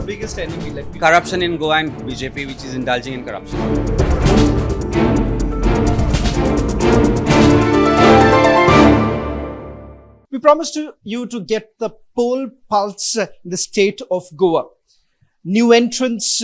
biggest enemy? Let me Corruption in Goa and BJP, which is indulging in corruption. We promised you to get the poll pulse in the state of Goa. New entrants,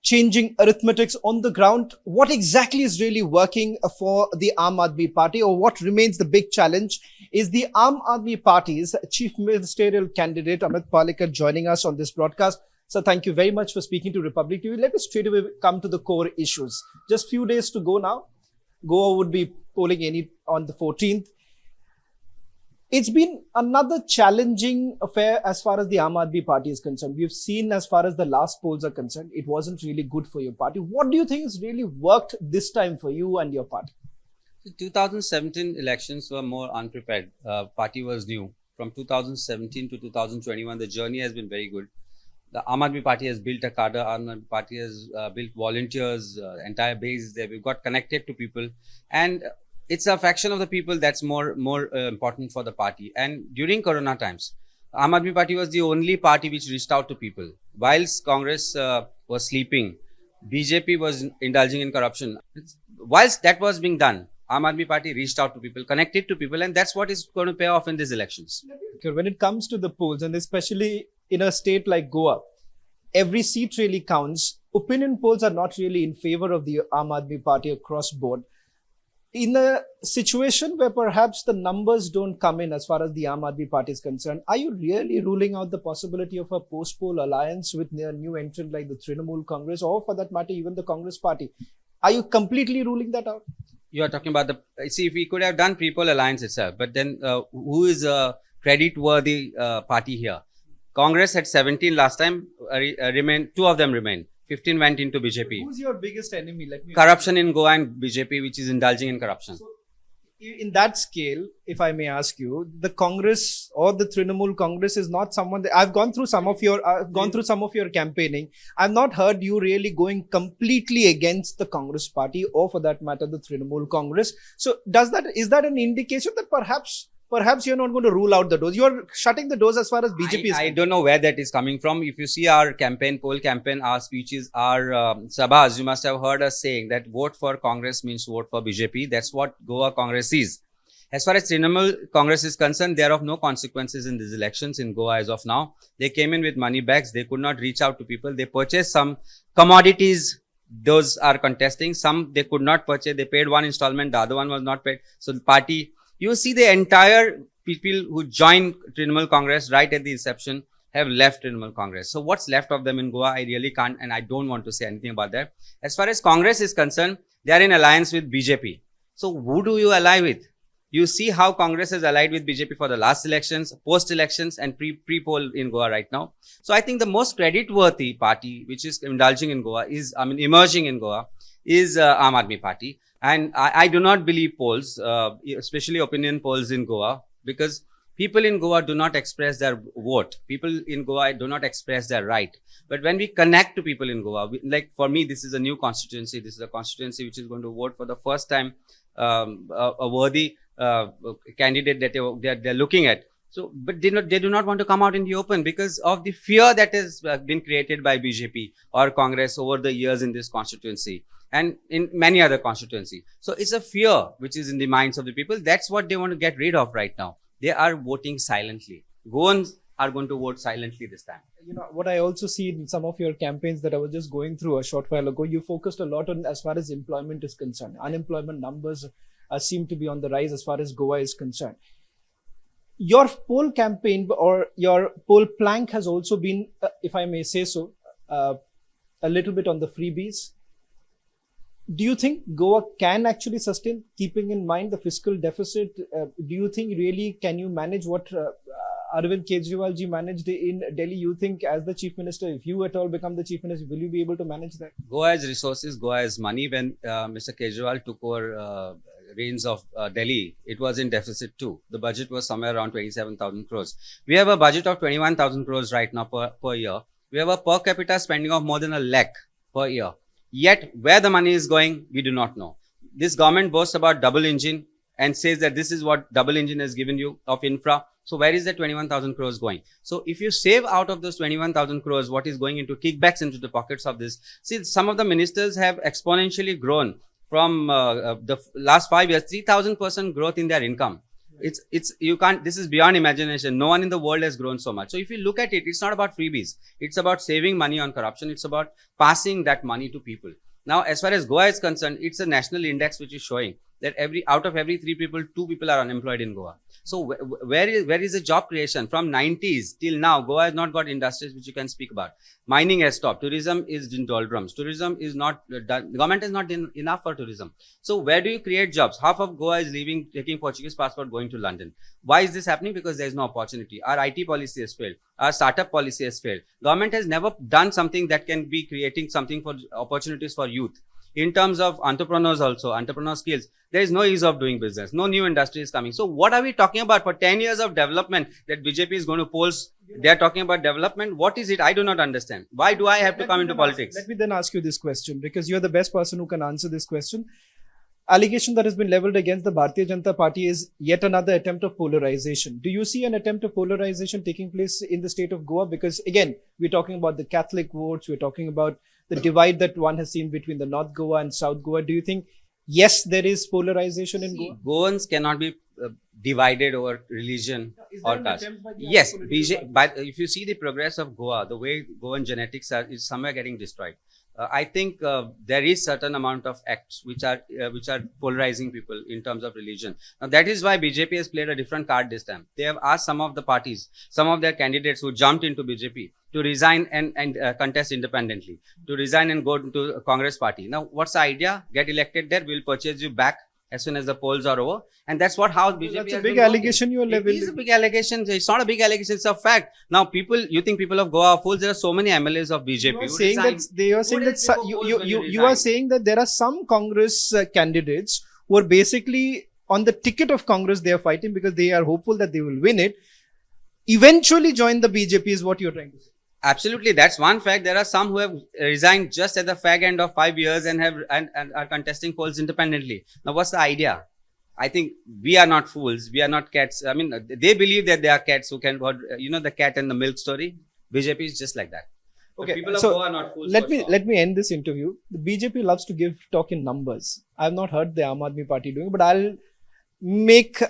changing arithmetics on the ground. What exactly is really working for the Aam Aadmi Party, or what remains the big challenge is the Aam Aadmi Party's chief ministerial candidate Amit Palekar joining us on this broadcast. So thank you very much for speaking to Republic TV. Let us straight away come to the core issues. Just few days to go now. Goa would be polling on the 14th. It's been another challenging affair as far as the Aam Aadmi Party is concerned. We've seen as far as the last polls are concerned, it wasn't really good for your party. What do you think has really worked this time for you and your party? The 2017 elections were more unprepared. Party was new. From 2017 to 2021, the journey has been very good. The Aam Aadmi Party has built a cadre. Aam Aadmi Party has built volunteers. Entire base is there. We've got connected to people, and it's a fraction of the people that's more important for the party. And during Corona times, Aam Aadmi Party was the only party which reached out to people. Whilst Congress was sleeping, BJP was indulging in corruption. Whilst that was being done, Aam Aadmi Party reached out to people, connected to people, and that's what is going to pay off in these elections. When it comes to the polls, and especially in a state like Goa, every seat really counts. Opinion polls are not really in favor of the Aam Aadmi Party across board. In a situation where perhaps the numbers don't come in as far as the Aam Aadmi Party is concerned, are you really ruling out the possibility of a post-poll alliance with a new entrant like the Trinamool Congress, or for that matter, even the Congress Party? Are you completely ruling that out? You are talking about see, if we could have done pre-poll alliance itself, but then who is a credit-worthy party here? Congress had 17 last time, two of them remain. 15 went into BJP. Who's your biggest enemy? Corruption in Goa and BJP, which is indulging in corruption. So, in that scale, if I may ask you, the Congress or the Trinamool Congress is not someone that I've gone through some of your campaigning. I've not heard you really going completely against the Congress Party, or for that matter, the Trinamool Congress. So is that an indication that perhaps you're not going to rule out the doors? You're shutting the doors as far as BJP is concerned. I don't know where that is coming from. If you see our poll campaign, our speeches, our sabhas, you must have heard us saying that vote for Congress means vote for BJP. That's what Goa Congress is. As far as Trinamool Congress is concerned, they are of no consequences in these elections in Goa as of now. They came in with money bags. They could not reach out to people. They purchased some commodities. Those are contesting. Some they could not purchase. They paid one installment. The other one was not paid. So the party... You see the entire people who joined Trinamool Congress right at the inception have left Trinamool Congress. So what's left of them in Goa, I really can't, and I don't want to say anything about that. As far as Congress is concerned, they are in alliance with BJP. So who do you ally with? You see how Congress is allied with BJP for the last elections, post-elections, and pre-poll in Goa right now. So I think the most credit-worthy party, which is indulging in Goa, emerging in Goa, is Aam Aadmi Party. And I do not believe polls, especially opinion polls in Goa, because people in Goa do not express their vote. People in Goa do not express their right. But when we connect to people in Goa, like for me, this is a new constituency. This is a constituency which is going to vote for the first time a worthy candidate that they're looking at. So, but they do not want to come out in the open because of the fear that has been created by BJP or Congress over the years in this constituency and in many other constituencies. So it's a fear which is in the minds of the people. That's what they want to get rid of right now. They are voting silently. Goans are going to vote silently this time. You know, what I also see in some of your campaigns that I was just going through a short while ago, you focused a lot on as far as employment is concerned. Unemployment numbers seem to be on the rise as far as Goa is concerned. Your poll campaign or your poll plank has also been, if I may say so, a little bit on the freebies. Do you think Goa can actually sustain, keeping in mind the fiscal deficit? Do you think really can you manage what Arvind Kejriwal ji managed in Delhi? You think as the chief minister, if you at all become the chief minister, will you be able to manage that? Goa has resources, Goa has money. When Mr. Kejriwal took over reins of Delhi, it was in deficit too. The budget was somewhere around 27,000 crores. We have a budget of 21,000 crores right now per year. We have a per capita spending of more than 1 lakh per year. Yet, where the money is going, we do not know. This government boasts about double engine. and says that this is what double engine has given you of infra. So where is the 21,000 crores going? So if you save out of those 21,000 crores, what is going into kickbacks into the pockets of this? See, some of the ministers have exponentially grown from the last 5 years, 3,000% growth in their income. You can't, this is beyond imagination. No one in the world has grown so much. So if you look at it, it's not about freebies. It's about saving money on corruption. It's about passing that money to people. Now, as far as Goa is concerned, it's a national index which is showing that out of every 3 people, 2 people are unemployed in Goa. So where is the job creation? From 90s till now, Goa has not got industries which you can speak about. Mining has stopped. Tourism is in doldrums. Tourism is not done. The government has not done enough for tourism. So where do you create jobs? Half of Goa is leaving, taking Portuguese passport, going to London. Why is this happening? Because there is no opportunity. Our IT policy has failed. Our startup policy has failed. Government has never done something that can be creating something for opportunities for youth. In terms of entrepreneurs also, entrepreneur skills, there is no ease of doing business. No new industry is coming. So what are we talking about for 10 years of development that BJP is going to polls? They are talking about development. What is it? I do not understand. Why do I have to come into politics? Let me then ask you this question, because you're the best person who can answer this question. Allegation that has been leveled against the Bharatiya Janata Party is yet another attempt of polarization. Do you see an attempt of polarization taking place in the state of Goa? Because again, we're talking about the Catholic votes. We're talking about the divide that one has seen between the North Goa and South Goa. Do you think, yes, there is polarization in Goa? Goans cannot be divided over religion or caste. Yes, but if you see the progress of Goa, the way Goan genetics is somewhere getting destroyed. I think there is certain amount of acts which are polarizing people in terms of religion. Now that is why BJP has played a different card this time. They have asked some of the parties, some of their candidates who jumped into BJP to resign and contest independently, to resign and go to a Congress party. Now what's the idea? Get elected there, we'll purchase you back as soon as the polls are over. And that's how BJP That's a big allegation you are leveling. It is a big allegation. It's not a big allegation. It's a fact. Now, you think people of Goa are fools? There are so many MLAs of BJP. You are saying that there are some Congress candidates who are basically on the ticket of Congress. They are fighting because they are hopeful that they will win it. Eventually join the BJP is what you're trying to say. Absolutely, that's one fact. There are some who have resigned just at the fag end of 5 years and are contesting polls independently. Now, what's the idea? I think we are not fools. We are not cats. I mean, they believe that they are cats who can, the cat and the milk story. BJP is just like that. Okay, people of Goa are not fools. Let me end this interview. The BJP loves to give talk in numbers. I have not heard the Aam Aadmi Party doing, but I'll make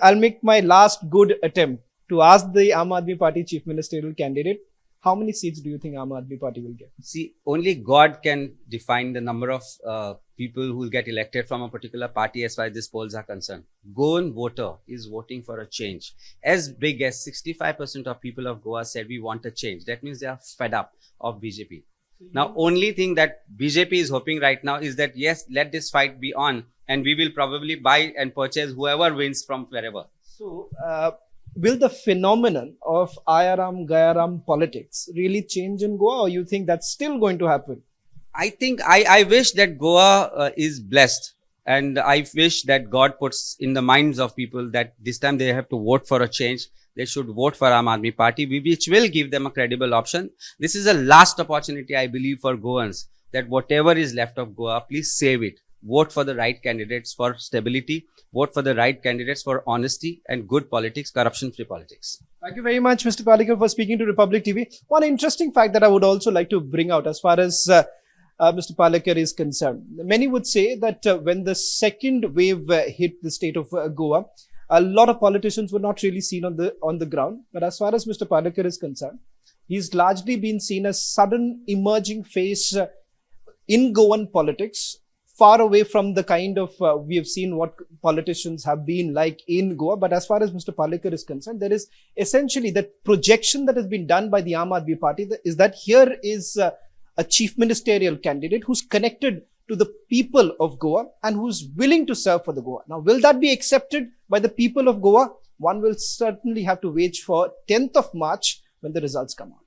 my last good attempt to ask the Aam Aadmi Party chief ministerial candidate. How many seats do you think Aam Aadmi Party will get? See, only God can define the number of people who will get elected from a particular party as far as these polls are concerned. Goan voter is voting for a change. As big as 65% of people of Goa said we want a change. That means they are fed up of BJP. Now, only thing that BJP is hoping right now is that, yes, let this fight be on and we will probably buy and purchase whoever wins from wherever. So, will the phenomenon of Ayaram, Gayaram politics really change in Goa, or you think that's still going to happen? I think I wish that Goa is blessed, and I wish that God puts in the minds of people that this time they have to vote for a change. They should vote for Aam Aadmi Party, which will give them a credible option. This is a last opportunity, I believe, for Goans, that whatever is left of Goa, please save it. Vote for the right candidates for stability. Vote for the right candidates for honesty and good politics, corruption-free politics. Thank you very much, Mr. Palekar, for speaking to Republic TV. One interesting fact that I would also like to bring out as far as Mr. Palekar is concerned. Many would say that when the second wave hit the state of Goa, a lot of politicians were not really seen on the ground. But as far as Mr. Palekar is concerned, he's largely been seen as sudden emerging face in Goan politics, far away from the kind of, we have seen what politicians have been like in Goa. But as far as Mr. Palekar is concerned, there is essentially that projection that has been done by the Aam Aadmi Party is that here is a chief ministerial candidate who's connected to the people of Goa and who's willing to serve for the Goa. Now, will that be accepted by the people of Goa? One will certainly have to wait for 10th of March when the results come out.